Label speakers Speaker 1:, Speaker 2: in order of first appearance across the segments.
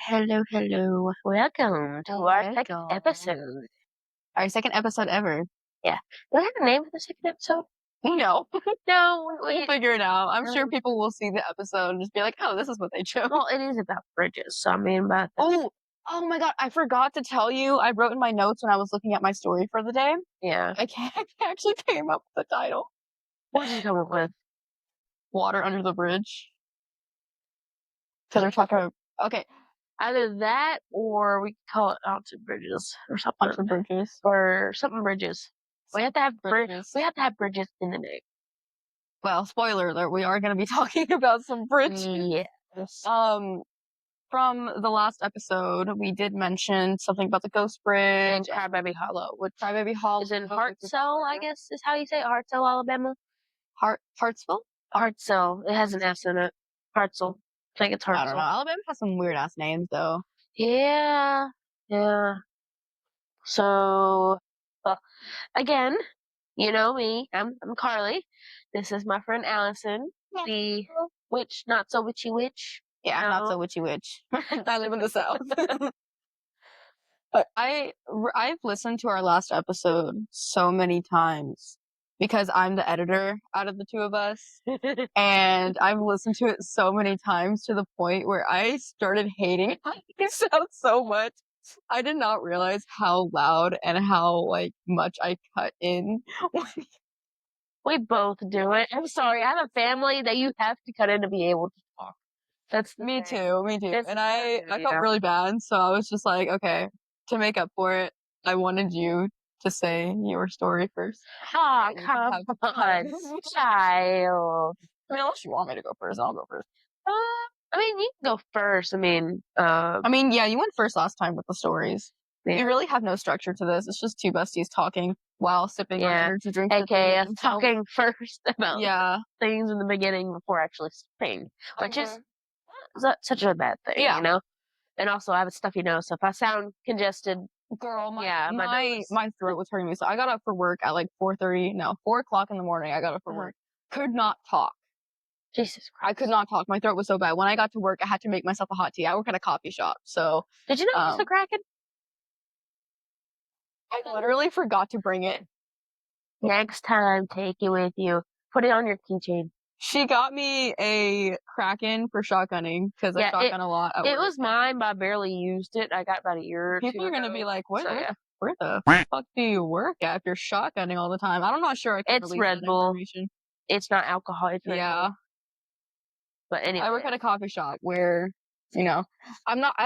Speaker 1: Hello, hello. Welcome to our second
Speaker 2: Welcome.
Speaker 1: episode.
Speaker 2: Our second episode ever.
Speaker 1: Yeah. Do I have a name for the second episode?
Speaker 2: No,
Speaker 1: No,
Speaker 2: we'll figure it out. I'm sure people will see the episode and just be like, oh, this is what they chose.
Speaker 1: well, it is about bridges, so I mean about that.
Speaker 2: Oh my God. I forgot to tell you. I wrote in my notes when I was looking at my story for the day.
Speaker 1: Yeah.
Speaker 2: I actually came up with the title.
Speaker 1: What did you come up with?
Speaker 2: Water Under the Bridge. Because we're talking okay,
Speaker 1: Either that or we could call it Haunted Bridges or something.
Speaker 2: Under the Bridges.
Speaker 1: Or something bridges. We have to have
Speaker 2: Bridges.
Speaker 1: we have to have bridges in the name.
Speaker 2: Well, spoiler alert, we are going to be talking about some bridges.
Speaker 1: Yes.
Speaker 2: From the last episode, we did mention something about the Ghost
Speaker 1: And
Speaker 2: Bridge.
Speaker 1: Crybaby Hollow, which
Speaker 2: Crybaby Hall
Speaker 1: is in Hartselle, I guess is how you say it. Hartselle, Alabama.
Speaker 2: Hartsville?
Speaker 1: Hartselle. It has an S in it. Hartselle. I think it's
Speaker 2: I don't know.
Speaker 1: Hartselle.
Speaker 2: Alabama has some weird ass names though.
Speaker 1: Yeah. Yeah. So, well, again, you know me. I'm Carly. This is my friend Allison, the witch, not so witchy witch.
Speaker 2: Yeah, not so witchy witch. I live in the South. But I've listened to our last episode so many times because I'm the editor out of the two of us. And I've listened to it so many times to the point where I started hating how it sounds so much. I did not realize how loud and how much I cut in.
Speaker 1: We both do it. I'm sorry. I have a family that you have to cut in to be able to talk. That's the
Speaker 2: Me
Speaker 1: thing.
Speaker 2: too.
Speaker 1: It's
Speaker 2: And I felt really bad, so I was just like, okay, to make up for it, I wanted you to say your story first.
Speaker 1: Oh,
Speaker 2: You
Speaker 1: come
Speaker 2: have
Speaker 1: on,
Speaker 2: time.
Speaker 1: child.
Speaker 2: I mean, unless you want me to go first, I'll go first.
Speaker 1: I mean, you can go first.
Speaker 2: Yeah, you went first last time with the stories.
Speaker 1: Yeah.
Speaker 2: You really have no structure to this. It's just two besties talking while sipping on energy drinks.
Speaker 1: AKA us talking first about things in the beginning before actually speaking, which is such a bad thing, you know? And also, I have a stuffy nose, so if I sound congested,
Speaker 2: girl,
Speaker 1: my
Speaker 2: throat was hurting me. So I got up for work at 4 o'clock in the morning. I got up for work. Could not talk.
Speaker 1: Jesus Christ.
Speaker 2: I could not talk. My throat was so bad. When I got to work, I had to make myself a hot tea. I work at a coffee shop, so.
Speaker 1: Did you not use the Kraken?
Speaker 2: I literally forgot to bring it.
Speaker 1: Next time, take it with you. Put it on your keychain.
Speaker 2: She got me a Kraken for shotgunning because I shotgun a lot.
Speaker 1: It was mine, but I barely used it. I got about a year or two.
Speaker 2: People are gonna be like, "What?
Speaker 1: So,
Speaker 2: Where the fuck do you work at if you're shotgunning all the time?" I'm not sure.
Speaker 1: It's Red Bull. It's not alcohol. It's Red Bull. But anyway,
Speaker 2: I work at a coffee shop where, I'm not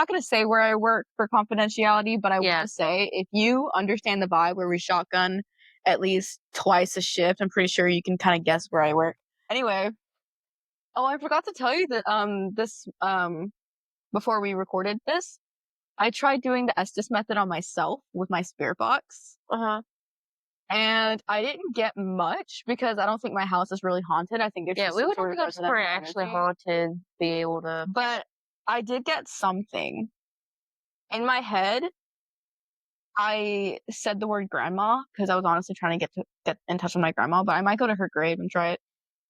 Speaker 2: gonna say where I work for confidentiality, but I want to say if you understand the vibe where we shotgun at least twice a shift, I'm pretty sure you can kind of guess where I work. Anyway, I forgot to tell you that before we recorded this, I tried doing the Estes method on myself with my spirit box. And I didn't get much because I don't think my house is really haunted. I think it's just
Speaker 1: we would have to go somewhere actually haunted, be able to.
Speaker 2: But I did get something. In my head, I said the word grandma because I was honestly trying to get in touch with my grandma, but I might go to her grave and try it.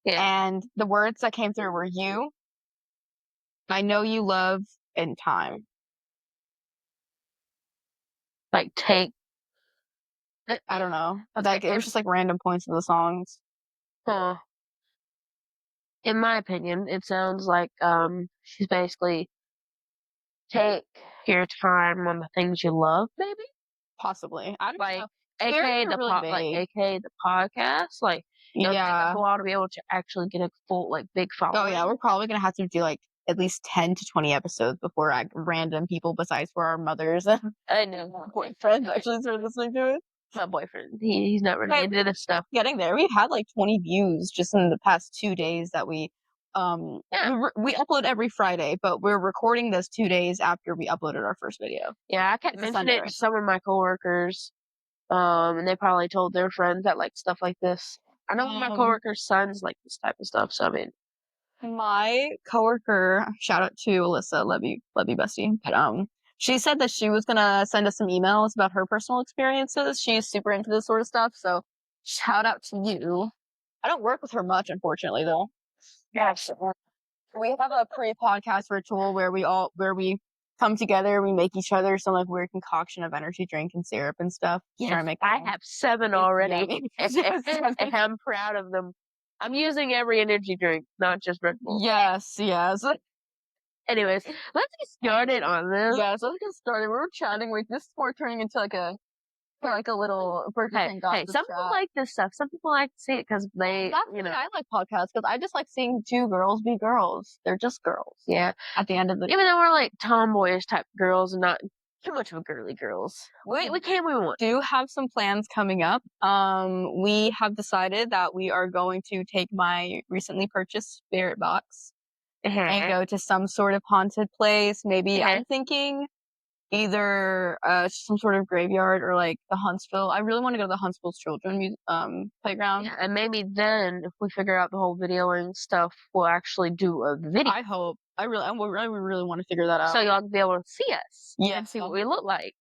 Speaker 2: Yeah. And the words that came through were you, I know you love, and time.
Speaker 1: Take.
Speaker 2: I don't know. It was just random points of the songs.
Speaker 1: Huh. In my opinion, it sounds like she's basically take your time on the things you love, maybe.
Speaker 2: Possibly. I don't know.
Speaker 1: AKA AKA the podcast. It would take us a while to be able to actually get a full big following.
Speaker 2: Oh yeah, we're probably gonna have to do at least 10 to 20 episodes before random people besides for our mothers.
Speaker 1: I know.
Speaker 2: Boyfriends actually started listening to it.
Speaker 1: My boyfriend. He's not really into this stuff.
Speaker 2: Getting there. We've had 20 views just in the past 2 days that we upload every Friday, but we're recording this 2 days after we uploaded our first video.
Speaker 1: Yeah, I kept mentioning it to some of my coworkers. And they probably told their friends that like stuff like this. I know my coworkers' sons like this type of stuff, so I mean.
Speaker 2: My coworker, shout out to Alyssa, love you bestie. But she said that she was gonna send us some emails about her personal experiences. She's super into this sort of stuff, so shout out to you. I don't work with her much, unfortunately, though.
Speaker 1: Yeah, sure.
Speaker 2: We have a pre-podcast ritual where we come together. We make each other some like weird concoction of energy drink and syrup and stuff.
Speaker 1: Yes, I have 7 already,
Speaker 2: Yeah,
Speaker 1: and I'm proud of them. I'm using every energy drink, not just Red Bull.
Speaker 2: Yes.
Speaker 1: Anyways, let's get started on this.
Speaker 2: Yes, let's get started. We were chatting. This is more turning into like a little
Speaker 1: Hey, some people like this stuff. Some people like to see it because they,
Speaker 2: I like podcasts because I just like seeing two girls be girls. They're just girls.
Speaker 1: Yeah.
Speaker 2: At the end of the
Speaker 1: even though we're like tomboyish type girls and not too much of girly girls, we want.
Speaker 2: Do have some plans coming up. We have decided that we are going to take my recently purchased spirit box and go to some sort of haunted place. Maybe I'm thinking either some sort of graveyard or like the Huntsville. I really want to go to the Huntsville Children's playground.
Speaker 1: Yeah, and maybe then if we figure out the whole videoing stuff, we'll actually do a video.
Speaker 2: I hope. I really want to figure that out.
Speaker 1: So y'all can be able to see us. Yeah. And see what we look like.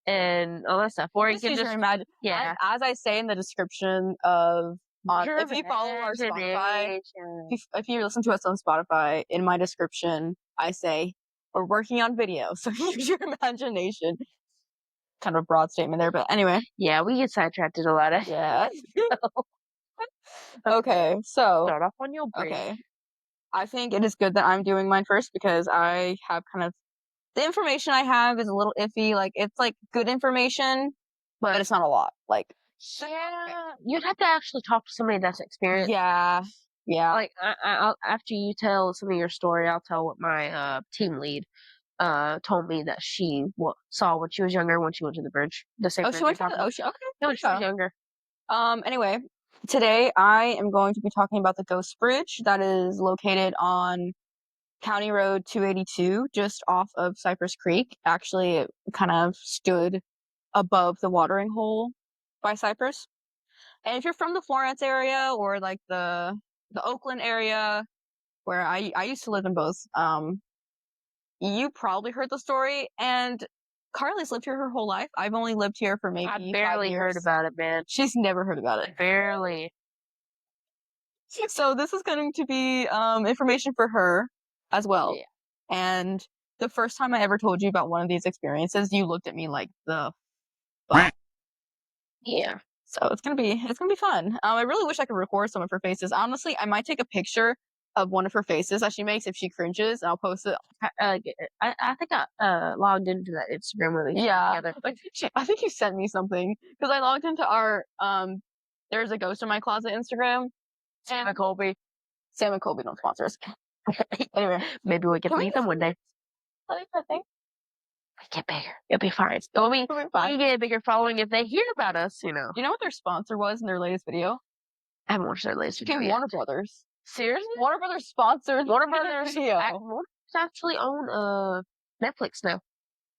Speaker 1: And all that stuff. Or you can just
Speaker 2: imagine. Yeah. As I say in the description of if you follow our Spotify, if you listen to us on Spotify, in my description, I say we're working on video, so use your imagination. Kind of a broad statement there, but anyway.
Speaker 1: Yeah, we get sidetracked a lot.
Speaker 2: Yeah. Okay, so
Speaker 1: start off on your bridge.
Speaker 2: Okay. I think it is good that I'm doing mine first because I have kind of the information I have is a little iffy. Like it's like good information, but it's not a lot. Like
Speaker 1: you'd have to actually talk to somebody that's experienced.
Speaker 2: Yeah.
Speaker 1: Like I'll after you tell some of your story, I'll tell what my team lead told me that she saw when she was younger when she went to the bridge. The same.
Speaker 2: Oh, she went to the ocean. Okay.
Speaker 1: No, when she was younger.
Speaker 2: Anyway, today I am going to be talking about the Ghost Bridge that is located on County Road 282, just off of Cypress Creek. Actually, it kind of stood above the watering hole by Cypress. And if you're from the Florence area or like the Oakland area, where I used to live in both, you probably heard the story. And Carly's lived here her whole life. I've only lived here for maybe 5 years.
Speaker 1: I barely heard about it, man.
Speaker 2: She's never heard about it.
Speaker 1: Barely.
Speaker 2: So this is going to be information for her as well.
Speaker 1: Yeah.
Speaker 2: And the first time I ever told you about one of these experiences, you looked at me like the
Speaker 1: Yeah.
Speaker 2: So it's gonna be fun. I really wish I could record some of her faces. Honestly, I might take a picture of one of her faces that she makes if she cringes, and I'll post it.
Speaker 1: I think I logged into that Instagram where we together.
Speaker 2: I think you sent me something because I logged into our there's a Ghost in My Closet Instagram.
Speaker 1: Sam and Colby
Speaker 2: don't sponsor us. Anyway,
Speaker 1: maybe we can meet them one day.
Speaker 2: I think.
Speaker 1: Get bigger. It'll be fine. We get a bigger following if they hear about us, you know.
Speaker 2: Do you know what their sponsor was in their latest video?
Speaker 1: I haven't watched their latest video yet.
Speaker 2: Warner Brothers.
Speaker 1: Seriously?
Speaker 2: Warner Brothers sponsored
Speaker 1: Warner Brothers
Speaker 2: video.
Speaker 1: Warner actually own Netflix now.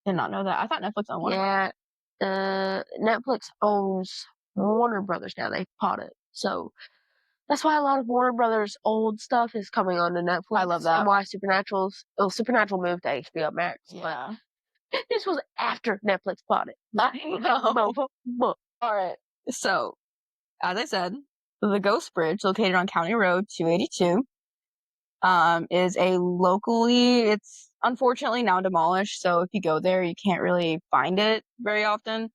Speaker 2: Did not know that. I thought Netflix owned Warner.
Speaker 1: Yeah. Netflix owns Warner Brothers now. They bought it. So that's why a lot of Warner Brothers old stuff is coming on to Netflix.
Speaker 2: I love that.
Speaker 1: And why Supernatural moved to HBO Max.
Speaker 2: Yeah.
Speaker 1: But this was after Netflix bought it.
Speaker 2: I know. Alright. So, as I said, the Ghost Bridge, located on County Road 282, is it's unfortunately now demolished, so if you go there, you can't really find it very often.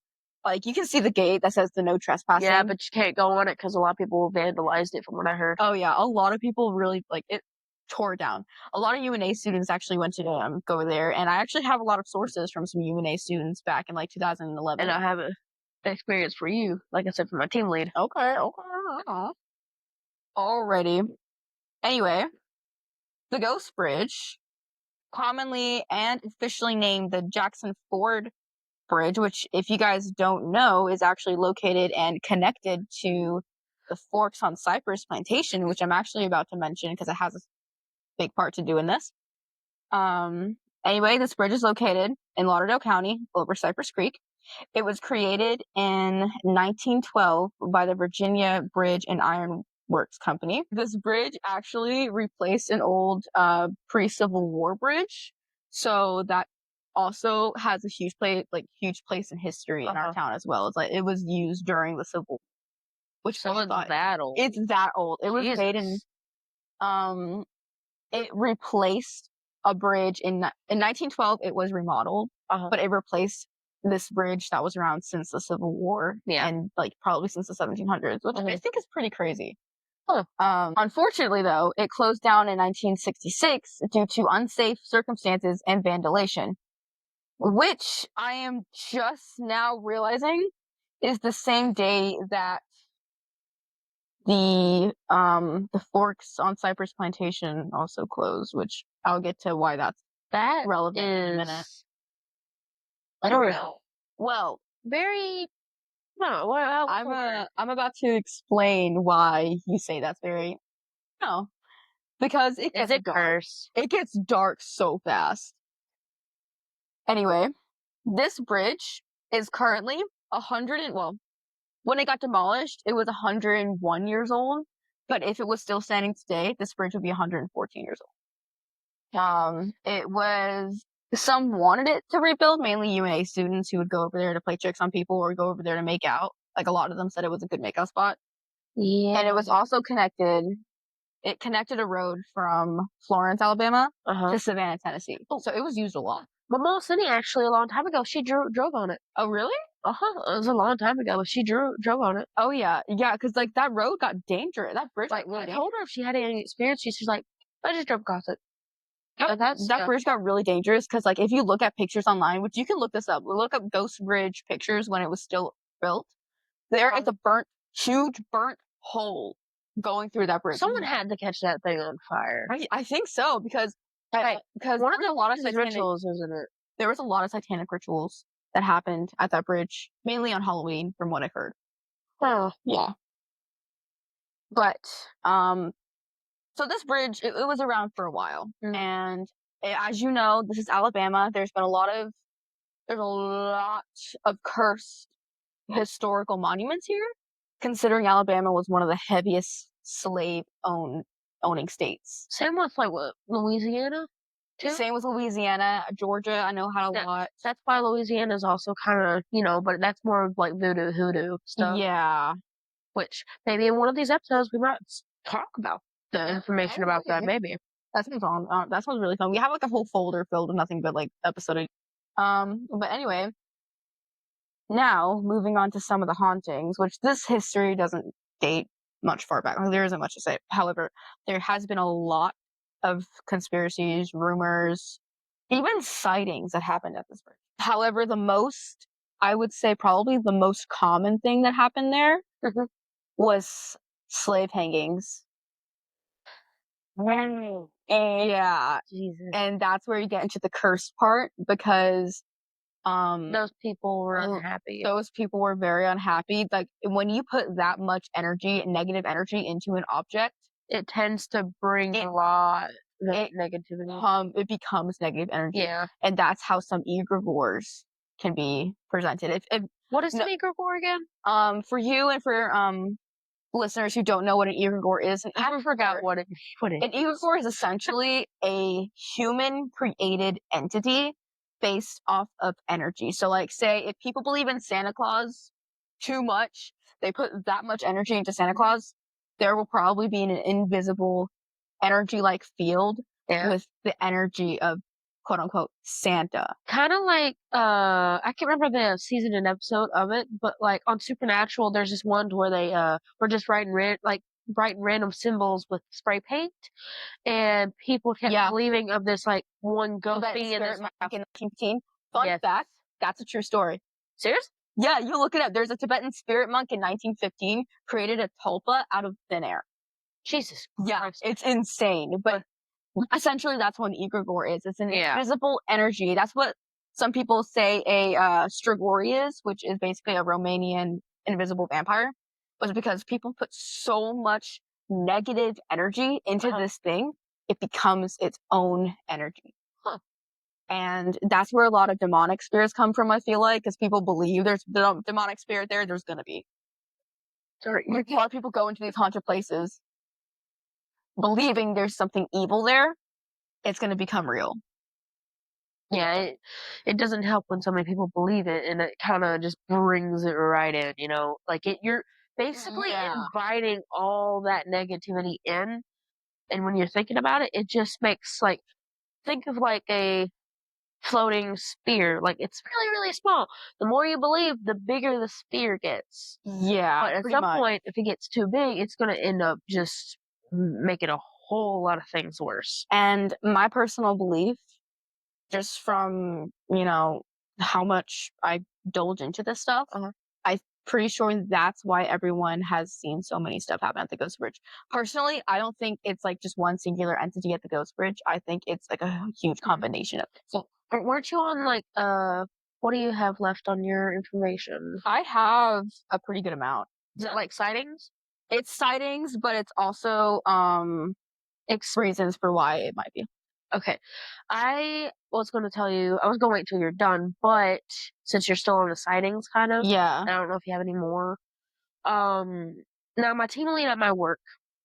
Speaker 2: Like, you can see the gate that says the no trespassing.
Speaker 1: Yeah, but you can't go on it because a lot of people vandalized it from what I heard.
Speaker 2: Oh, yeah. A lot of people really, it tore it down. A lot of UNA students actually went to go there, and I actually have a lot of sources from some UNA students back in, 2011.
Speaker 1: And I have an experience for you, like I said, for my team lead.
Speaker 2: Okay. Alrighty. Anyway, the Ghost Bridge, commonly and officially named the Jackson Ford Bridge, which, if you guys don't know, is actually located and connected to the Forks on Cypress Plantation, which I'm actually about to mention because it has a big part to do in this. Anyway, this bridge is located in Lauderdale County over Cypress Creek. It was created in 1912 by the Virginia Bridge and Iron Works Company. This bridge actually replaced an old pre-Civil War bridge, so that also has a huge place in history in our town as well. It's it was used during the Civil War, which
Speaker 1: so it's that old.
Speaker 2: It's that old. It was made in it replaced a bridge in 1912. It was remodeled, but it replaced this bridge that was around since the Civil War and like probably since the 1700s, which I think is pretty crazy. Unfortunately, though, it closed down in 1966 due to unsafe circumstances and vandalization, which I am just now realizing is the same day that the Forks on Cypress Plantation also closed, which I'll get to why that's relevant in a minute.
Speaker 1: I don't know.
Speaker 2: Well,
Speaker 1: very. No, well,
Speaker 2: I'm about to explain why you say that's very. No, because it gets dark. It gets dark so fast. Anyway, this bridge is currently 100 and well, when it got demolished, it was 101 years old. But if it was still standing today, this bridge would be 114 years old. It was some wanted it to rebuild, mainly UNA students who would go over there to play tricks on people or go over there to make out. Like a lot of them said it was a good makeout spot. Yeah. And it was also connected. It connected a road from Florence, Alabama to Savannah, Tennessee. So it was used a lot.
Speaker 1: My mom Cindy actually a long time ago, she drove on it.
Speaker 2: Oh, really?
Speaker 1: It was a long time ago, but she drove on it.
Speaker 2: Oh, yeah. Yeah, because, like, that road got dangerous. That bridge
Speaker 1: got really dangerous. I told her if she had any experience, she's just like, I just drove across it.
Speaker 2: That bridge got really dangerous because, like, if you look at pictures online, which you can look this up, look up Ghost Bridge pictures when it was still built. There is a huge burnt hole going through that bridge.
Speaker 1: Someone had to catch that thing on fire.
Speaker 2: I think so because
Speaker 1: one of the lot of rituals, isn't it?
Speaker 2: There was a lot of satanic rituals that happened at that bridge, mainly on Halloween, from what I've heard.
Speaker 1: Oh,
Speaker 2: yeah. But so this bridge it was around for a while, and as you know, this is Alabama. There's a lot of cursed historical monuments here, considering Alabama was one of the heaviest slave owning states.
Speaker 1: Same with like what Louisiana.
Speaker 2: Too? Same with Louisiana, Georgia. I know had a lot.
Speaker 1: That's why Louisiana is also kind of but that's more of like voodoo hoodoo stuff.
Speaker 2: Yeah,
Speaker 1: which maybe in one of these episodes we might talk about the information about that. Maybe
Speaker 2: that sounds fun. That sounds really fun. We have like a whole folder filled with nothing but like episode. But anyway. Now, moving on to some of the hauntings, which this history doesn't date much far back. There isn't much to say. However, there has been a lot of conspiracies, rumors, even sightings that happened at this bridge. However, I would say probably the most common thing that happened there was slave hangings.
Speaker 1: Wow.
Speaker 2: Yeah.
Speaker 1: Jesus.
Speaker 2: And that's where you get into the cursed part because
Speaker 1: those people were unhappy.
Speaker 2: Those people were very unhappy. Like when you put that much negative energy into an object,
Speaker 1: it tends to bring a lot of negativity.
Speaker 2: It becomes negative energy.
Speaker 1: Yeah.
Speaker 2: And that's how some egregores can be presented.
Speaker 1: What is an egregore again?
Speaker 2: For you and for listeners who don't know what an egregore is,
Speaker 1: I forgot what it is.
Speaker 2: An egregore is essentially a human created entity based off of energy. So like say if people believe in Santa Claus too much, they put that much energy into Santa Claus, there will probably be an invisible energy like field with the energy of quote unquote Santa.
Speaker 1: Kind of like I can't remember the season and episode of it, but like on Supernatural there's this one where they were just writing random symbols with spray paint, and people kept believing of this like one ghost being in this
Speaker 2: back in 1915. Fun fact, that's a true story.
Speaker 1: Serious?
Speaker 2: Yeah, you look it up. There's a Tibetan spirit monk in 1915 created a tulpa out of thin air.
Speaker 1: Jesus.
Speaker 2: Yeah, it's insane. But essentially that's what an egregore is. It's an invisible energy. That's what some people say a strigoi is, which is basically a Romanian invisible vampire. Was because people put so much negative energy into this thing, it becomes its own energy. And that's where a lot of demonic spirits come from, I feel like, because people believe there's demonic spirit there's gonna be. Sorry. A lot of people go into these haunted places believing there's something evil there, it's gonna become real.
Speaker 1: Yeah, it doesn't help when so many people believe it, and it kind of just brings it right in, like you're basically inviting all that negativity in, and when you're thinking about it, it just makes like think of like a floating sphere. Like it's really, really small. The more you believe, the bigger the sphere gets.
Speaker 2: Yeah,
Speaker 1: But at
Speaker 2: pretty
Speaker 1: some
Speaker 2: much.
Speaker 1: point, if it gets too big, it's going to end up just making a whole lot of things worse.
Speaker 2: And my personal belief, just from, how much I indulge into this stuff,
Speaker 1: Uh-huh.
Speaker 2: I'm pretty sure that's why everyone has seen so many stuff happen at the Ghost Bridge. Personally, I don't think it's like just one singular entity at the Ghost Bridge. I think it's like a huge combination of it.
Speaker 1: So, weren't you on like what do you have left on your information?
Speaker 2: I have a pretty good amount.
Speaker 1: Is it like sightings?
Speaker 2: It's sightings, but it's also reasons for why it might be.
Speaker 1: Okay. I was going to tell you, I was going to wait till you're done, but since you're still on the sightings, kind of,
Speaker 2: Yeah.
Speaker 1: I don't know if you have any more. Um, Now my team lead at my work,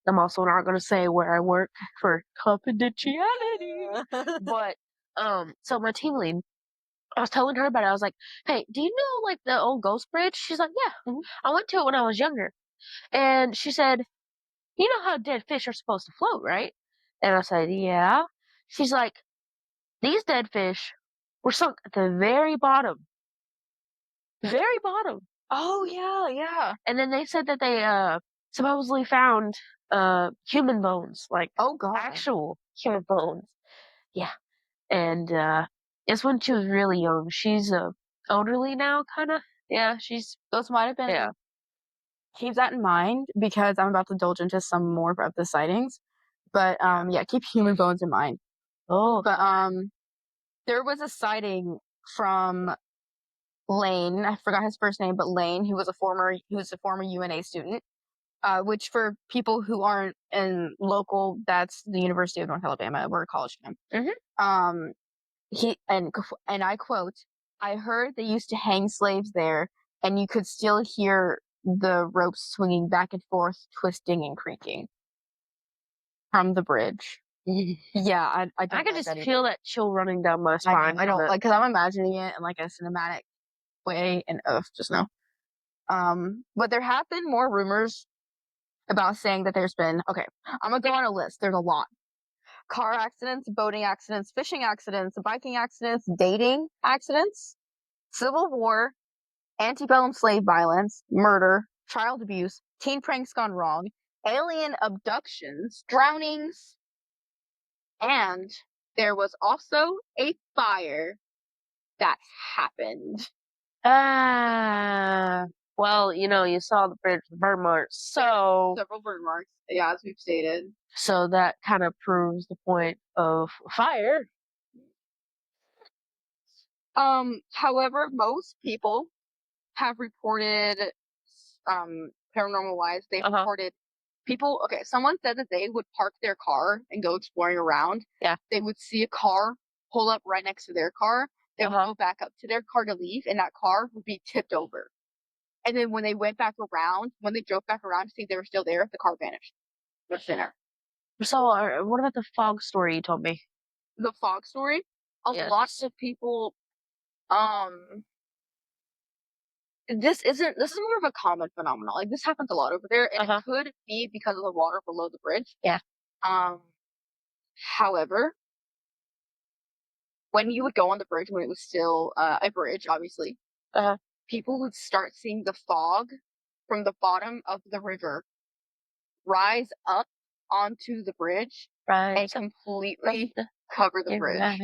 Speaker 1: I'm also not going to say where I work for confidentiality, but, so my team lead, I was telling her about it. I was like, hey, do you know like the old Ghost Bridge? She's like, yeah, I went to it when I was younger. And she said, you know how dead fish are supposed to float, right? And I said, yeah. She's like, these dead fish were sunk at the very bottom.
Speaker 2: Oh yeah, yeah.
Speaker 1: And then they said that they supposedly found human bones, like
Speaker 2: Oh god.
Speaker 1: actual human bones. Yeah. And it's when she was really young. She's elderly now, kind of. Yeah, she's
Speaker 2: Those might have been.
Speaker 1: yeah.
Speaker 2: Keep that in mind because I'm about to indulge into some more of the sightings. But yeah, keep human bones in mind.
Speaker 1: Oh,
Speaker 2: But there was a sighting from Lane. I forgot his first name, but Lane, who was a former UNA student. Which for people who aren't in local, that's the University of North Alabama. We're a college town.
Speaker 1: hmm
Speaker 2: Um, and I quote, "I heard they used to hang slaves there, and you could still hear the ropes swinging back and forth, twisting and creaking from the bridge." Yeah, I
Speaker 1: I
Speaker 2: don't
Speaker 1: could
Speaker 2: like
Speaker 1: just
Speaker 2: that either.
Speaker 1: feel that chill running down my
Speaker 2: I
Speaker 1: spine
Speaker 2: know, I
Speaker 1: from
Speaker 2: don't
Speaker 1: it.
Speaker 2: like because I'm imagining it in like a cinematic way, and just no. But there have been more rumors about saying that there's been okay. I'm gonna go on a list. There's a lot: car accidents, boating accidents, fishing accidents, biking accidents, dating accidents, civil war, antebellum slave violence, murder, child abuse, teen pranks gone wrong, alien abductions, drownings, and there was also a fire that happened.
Speaker 1: Ah, well, you saw the bridge with burn marks,
Speaker 2: Several burn marks, yeah, as we've stated.
Speaker 1: so that kind of proves the point of fire.
Speaker 2: However, most people have reported, paranormal wise, they've
Speaker 1: Uh huh.
Speaker 2: reported people. Okay, someone said that they would park their car and go exploring around.
Speaker 1: Yeah.
Speaker 2: They would see a car pull up right next to their car. They
Speaker 1: Uh
Speaker 2: would
Speaker 1: huh.
Speaker 2: go back up to their car to leave, and that car would be tipped over. And then when they went back around, when they drove back around to see if they were still there, the car vanished. The center.
Speaker 1: So, what about the fog story you told me?
Speaker 2: The fog story. A
Speaker 1: Yes.
Speaker 2: lot of people. Um, this is more of a common phenomenon. Like this happens a lot over there, and
Speaker 1: Uh-huh.
Speaker 2: it could be because of the water below the bridge.
Speaker 1: Yeah.
Speaker 2: Um, However, when you would go on the bridge when it was still a bridge, obviously,
Speaker 1: Uh-huh.
Speaker 2: people would start seeing the fog from the bottom of the river rise up onto the bridge
Speaker 1: Right.
Speaker 2: and
Speaker 1: So,
Speaker 2: completely cover the bridge.
Speaker 1: right.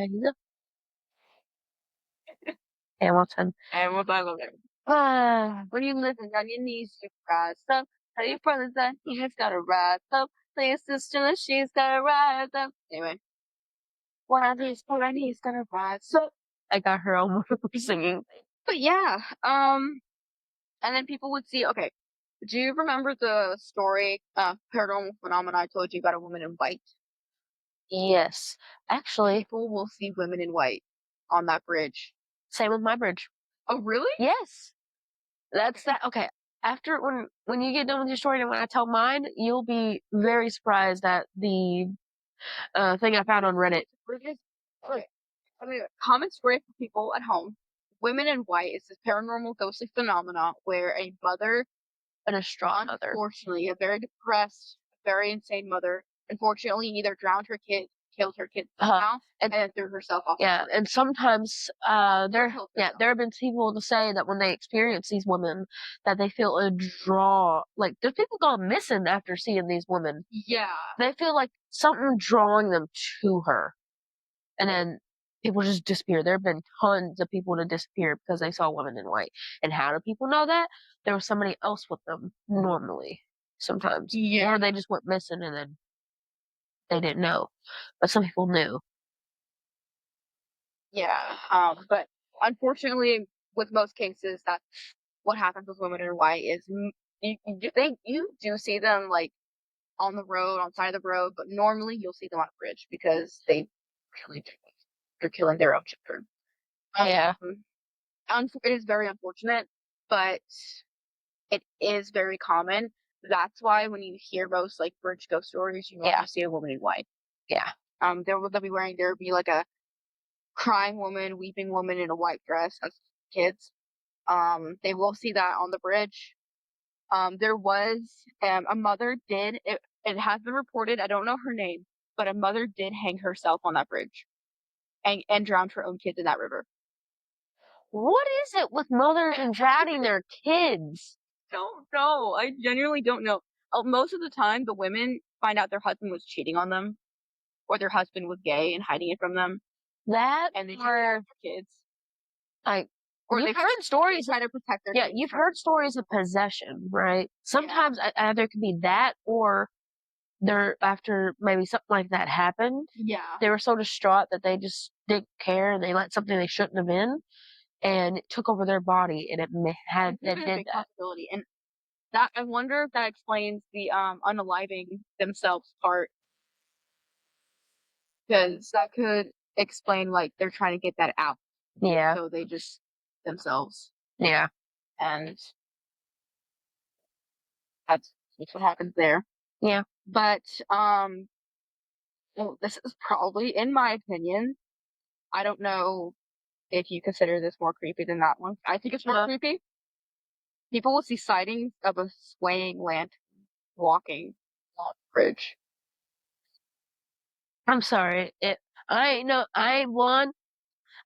Speaker 1: Hamilton.
Speaker 2: And we're back over there. When you listen on your knees, you rise up. Tell your brothers that he's gotta rise up. Tell your sister that she's gotta rise up. Anyway. One of these gonna rise up.
Speaker 1: I got her almost singing.
Speaker 2: But yeah, and then people would see, okay, do you remember the story, paranormal phenomena I told you about a woman in white?
Speaker 1: Yes. Actually,
Speaker 2: People will see women in white on that bridge.
Speaker 1: same with my bridge.
Speaker 2: Oh, really?
Speaker 1: Yes. That's that. Okay. After when you get done with your story and when I tell mine, you'll be very surprised at the thing I found on Reddit.
Speaker 2: Bridges? Okay. I mean, common story for people at home. Women in white is this paranormal ghostly phenomena where a mother,
Speaker 1: A distraught mother.
Speaker 2: unfortunately, a very depressed, very insane mother, unfortunately either drowned her kid, killed her kids somehow and then threw herself off.
Speaker 1: Yeah, and sometimes there have been people to say that when they experience these women, that they feel a draw. Like there's people gone missing after seeing these women.
Speaker 2: Yeah,
Speaker 1: they feel like something drawing them to her, and then people just disappear. There have been tons of people to disappear because they saw women in white. And how do people know that? There was somebody else with them normally, sometimes, or they just went missing and then they didn't know. But some people knew.
Speaker 2: Yeah, but unfortunately, with most cases, that's what happens with women in white is you do see them like on the road, on the side of the road, but normally you'll see them on a bridge because they're killing their own children.
Speaker 1: Yeah.
Speaker 2: It is very unfortunate, but it is very common. That's why when you hear most like bridge ghost stories, you normally see a woman in white.
Speaker 1: Yeah.
Speaker 2: There would be like a crying woman, weeping woman in a white dress as kids. They will see that on the bridge. There was a mother it has been reported, I don't know her name, but a mother did hang herself on that bridge and drowned her own kids in that river.
Speaker 1: What is it with mothers and drowning their kids?
Speaker 2: Don't know. I genuinely don't know. Most of the time, the women find out their husband was cheating on them, or their husband was gay and hiding it from them, and they
Speaker 1: Or
Speaker 2: their kids.
Speaker 1: Or you've heard stories
Speaker 2: try to protect their kids.
Speaker 1: you've heard stories of possession, right? Sometimes either it could be that or they're after maybe something like that happened.
Speaker 2: Yeah.
Speaker 1: They were so distraught that they just didn't care and they let something they shouldn't have been and it took over their body and it did that.
Speaker 2: Possibility. And that I wonder if that explains the unaliving themselves part. Because that could explain like they're trying to get that out.
Speaker 1: Yeah.
Speaker 2: So they just themselves.
Speaker 1: Yeah.
Speaker 2: And that's what happens there.
Speaker 1: Yeah.
Speaker 2: But well, this is probably, in my opinion, I don't know if you consider this more creepy than that one. I think it's more creepy. People will see sightings of a swaying lantern walking on the bridge.
Speaker 1: I'm sorry. I know I won.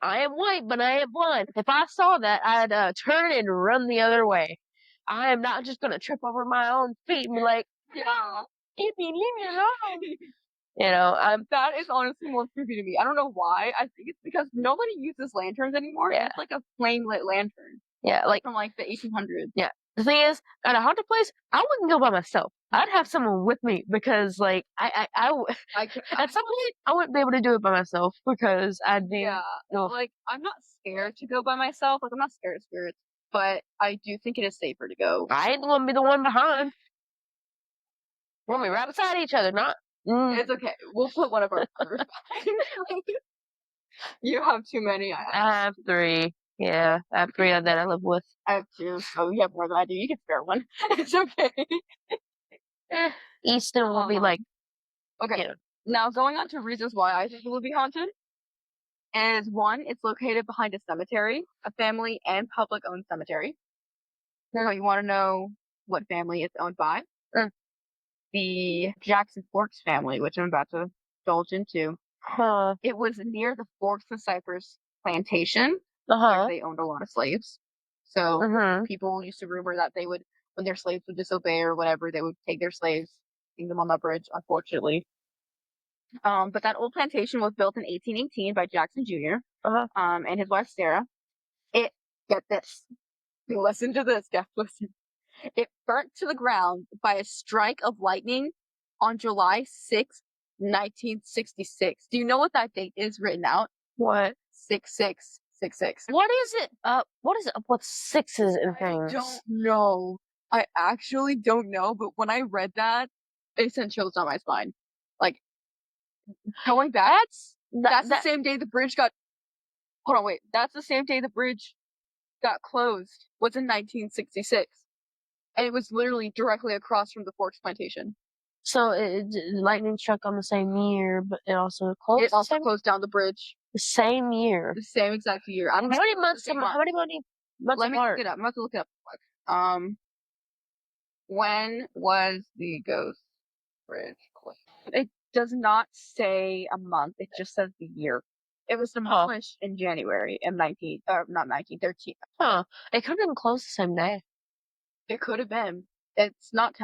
Speaker 1: I am white, but I am blind. If I saw that, I'd turn and run the other way. I am not just gonna trip over my own feet and be like, "Yeah, leave me alone."
Speaker 2: That is honestly more creepy to me. I don't know why. I think it's because nobody uses lanterns anymore.
Speaker 1: Yeah.
Speaker 2: It's like a flame lit lantern.
Speaker 1: Yeah, like
Speaker 2: from like the 1800s.
Speaker 1: Yeah. The thing is, at a haunted place, I wouldn't go by myself. I'd have someone with me because, like, at some point, I wouldn't be able to do it by myself because I'd be,
Speaker 2: like, I'm not scared to go by myself. Like, I'm not scared of spirits, but I do think it is safer to go.
Speaker 1: I ain't want to be the one behind. We'll be right beside each other, not.
Speaker 2: It's okay. We'll put one of our brothers behind. You have too many.
Speaker 1: I have 3. Yeah, I have 3 that I live with.
Speaker 2: I have 2. So you have more than I do. You can spare one. It's okay.
Speaker 1: Easton will be like.
Speaker 2: Okay. Now going on to reasons why I think it will be haunted. Is 1, it's located behind a cemetery, a family and public owned cemetery. So you want to know what family it's owned by? The Jackson Forks family, which I'm about to indulge into. It was near the Forks and Cypress plantation, where they owned a lot of slaves. So people used to rumor that they would, when their slaves would disobey or whatever, they would take their slaves, hang them on the bridge, unfortunately. But that old plantation was built in 1818 by Jackson Jr. And his wife Sarah. Get this. Listen to this, guys. Listen. It burnt to the ground by a strike of lightning on July 6th, 1966. Do you know what that date is written out?
Speaker 1: What?
Speaker 2: 6666.
Speaker 1: What is it? What is it up with sixes and things?
Speaker 2: I don't know. I actually don't know, but when I read that, it sent chills down my spine. Like, going back, that's the same day the bridge got. Hold on, wait. That's the same day the bridge got closed. Was in 1966. And it was literally directly across from the Forks plantation.
Speaker 1: So lightning struck on the same year, but it also closed.
Speaker 2: It also closed down the bridge.
Speaker 1: The same year.
Speaker 2: The same exact year.
Speaker 1: How many months? How many months?
Speaker 2: Let me look it up. I'm about to look it up. When was the Ghost Bridge closed? It does not say a month. It just says the year. It was demolished in January of not 1913.
Speaker 1: Huh. It could have been closed the same day.
Speaker 2: It could have been. It's not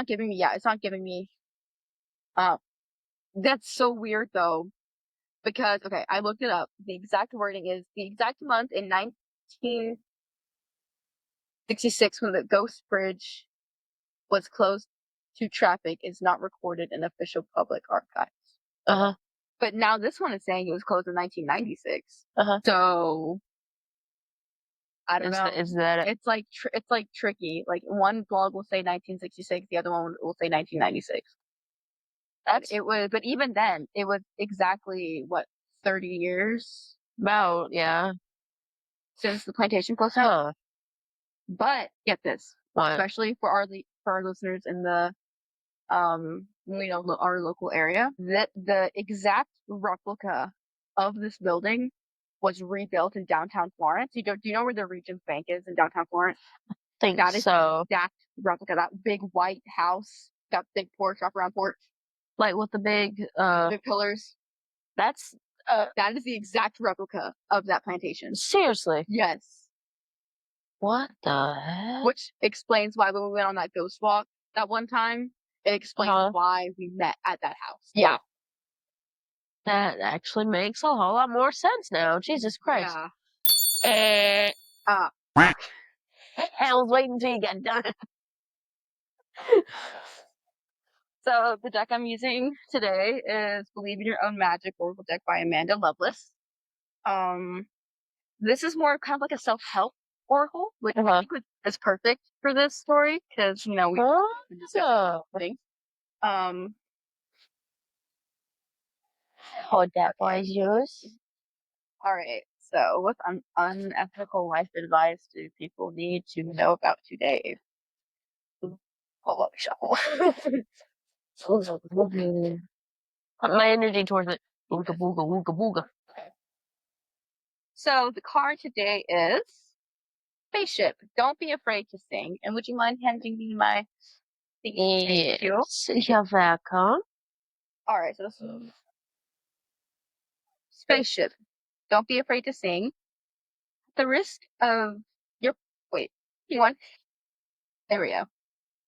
Speaker 2: giving me. Yeah, it's not giving me. Uh, that's so weird though, because okay, I looked it up. The exact wording is the exact month in 1966 when the Ghost Bridge was closed to traffic is not recorded in official public archives.
Speaker 1: Uh-huh.
Speaker 2: But now this one is saying it was closed in 1996.
Speaker 1: Uh-huh.
Speaker 2: So I don't know.
Speaker 1: Is that it?
Speaker 2: It's like tricky. Like one blog will say 1966, the other one will say 1996. But even then, it was exactly what 30 years
Speaker 1: About, yeah.
Speaker 2: since the plantation closed down.
Speaker 1: Huh.
Speaker 2: But get this,
Speaker 1: What?
Speaker 2: especially for our listeners in the our local area, that the exact replica of this building was rebuilt in downtown Florence. Do you know where the Regions Bank is in downtown Florence?
Speaker 1: Think
Speaker 2: That is
Speaker 1: so.
Speaker 2: that replica, that big white house, that big porch, wraparound porch,
Speaker 1: Like with the big
Speaker 2: big pillars.
Speaker 1: that's
Speaker 2: That is the exact replica of that plantation.
Speaker 1: seriously.
Speaker 2: Yes.
Speaker 1: What the heck?
Speaker 2: Which explains why when we went on that ghost walk that one time, it explains why we met at that house. Yeah.
Speaker 1: That actually makes a whole lot more sense now. Jesus Christ.
Speaker 2: Yeah.
Speaker 1: I was waiting until you got done.
Speaker 2: So the deck I'm using today is Believe in Your Own Magic Oracle deck by Amanda Lovelace. This is more kind of like a self-help oracle, which I think is perfect for this story because we discussing things.
Speaker 1: Hold that, boys, yours.
Speaker 2: All right. So, what unethical life advice do people need to know about today? Hold up, shuffle.
Speaker 1: Put my energy towards it. Booga booga wooga booga.
Speaker 2: Okay. So the card today is Spaceship. Don't be afraid to sing. And would you mind handing me my thingy? Thank you.
Speaker 1: You're welcome.
Speaker 2: All right. So this is Spaceship. Don't be afraid to sing. At the risk of your one. There we go.